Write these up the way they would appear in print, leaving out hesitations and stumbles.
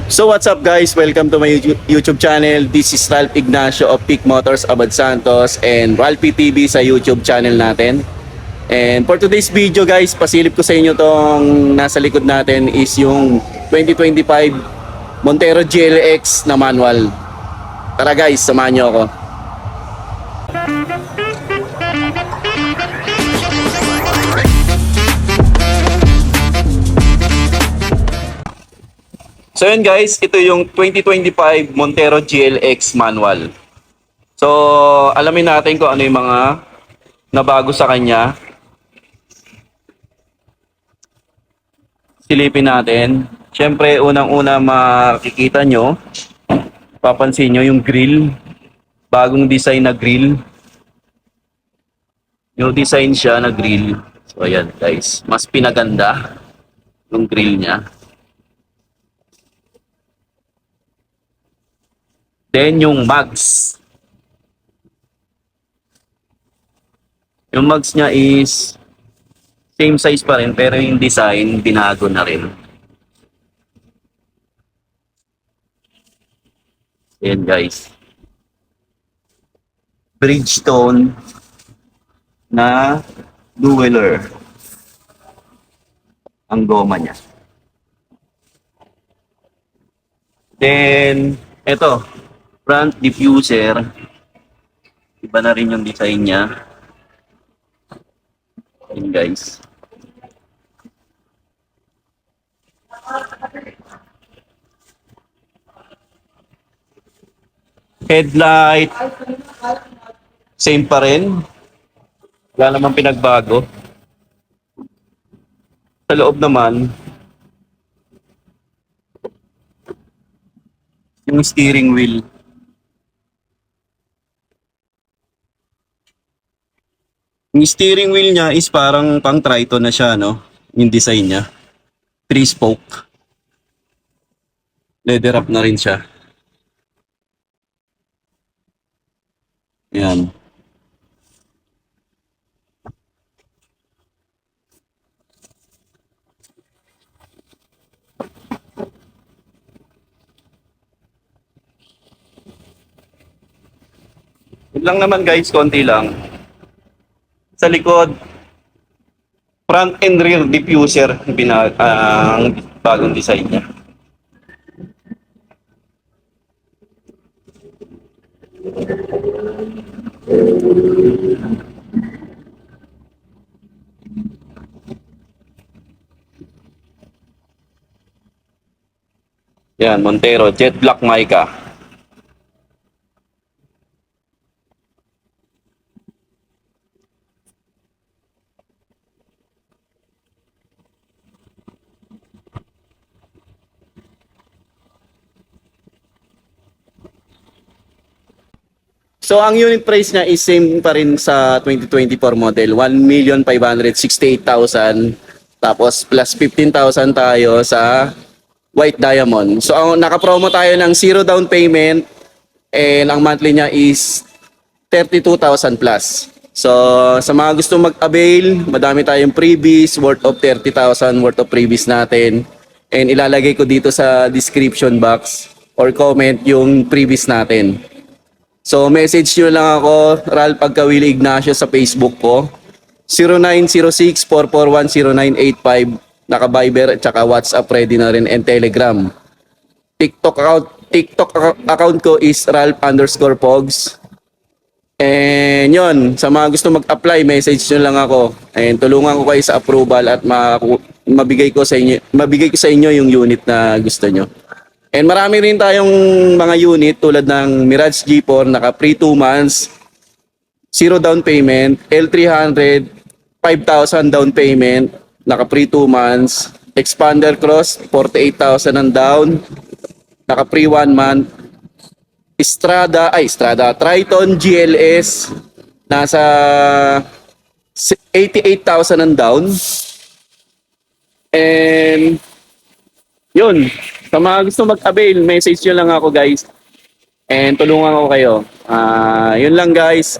So what's up guys? Welcome to my YouTube channel. This is Ralph Ignacio of Peak Motors Abad Santos and Ralphie TV sa YouTube channel natin. And for today's video guys, pasilip ko sa inyo tong nasa likod natin is yung 2025 Montero GLX na manual. Tara guys, samahan nyo ako. So yun guys, ito yung 2025 Montero GLX manual. So alamin natin kung ano yung mga nabago sa kanya. Silipin natin. Siyempre unang-una makikita nyo, papansin nyo yung grill. Bagong design na grill. Yung design siya na grill. So ayan guys, mas pinaganda yung grill niya. Then yung mags. Yung mags niya is same size pa rin pero yung design binago na rin. Ayan guys. Bridgestone na dueler ang goma niya. Then ito, front diffuser. Iba na rin yung design niya. Ayan guys. Headlight. Same pa rin. Wala namang pinagbago. Sa loob naman, yung steering wheel. Yung steering wheel niya is parang pang Triton na siya, no? Yung design niya. 3-spoke. Leather wrap na rin siya. Ayan. Yun lang naman guys, konti lang. Sa likod, front and rear diffuser ang bagong design niya. Yan, Montero Jet Black Mica. So ang unit price niya is same pa rin sa 2024 model, 1,568,000. Tapos plus 15,000 tayo sa white diamond. So ang naka-promo tayo ng 0 down payment and ang monthly niya is 32,000 plus. So sa mga gusto mag-avail, madami tayong freebies worth of 30,000 worth of freebies natin. And ilalagay ko dito sa description box or comment yung freebies natin. So message nyo lang ako, Ralph Pagkawili Ignacio sa Facebook ko. 0906-441-0985. Naka-Viber at saka WhatsApp ready na rin and Telegram. TikTok account ko is Ralph_Pogs. And yun, sa mga gusto mag-apply, message nyo lang ako. And tulungan ko kayo sa approval at mabigay ko sa inyo yung unit na gusto nyo. And marami rin tayong mga unit tulad ng Mirage G4, naka pre 2 months, 0 down payment, L300, 5,000 down payment, naka pre 2 months, Expander Cross, 48,000 ang down, naka pre 1 month, Strada, Triton GLS, nasa 88,000 ang down. And yun, sa mga gusto mag-avail, message nyo lang ako guys. And tulungan ko kayo. Yun lang guys.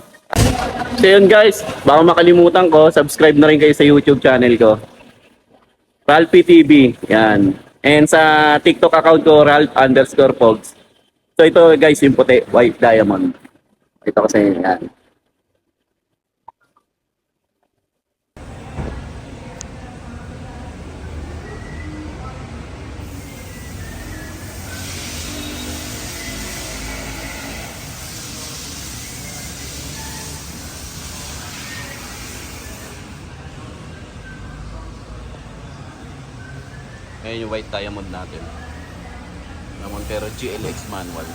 So yun guys, baka makalimutan ko, subscribe na rin kayo sa YouTube channel ko. Ralphie TV, yan. And sa TikTok account ko, Ralph_Pogs. So ito guys, yung puti, white diamond. Ito kasi yan. Ayan yung white diamond natin. Na Montero GLX manual.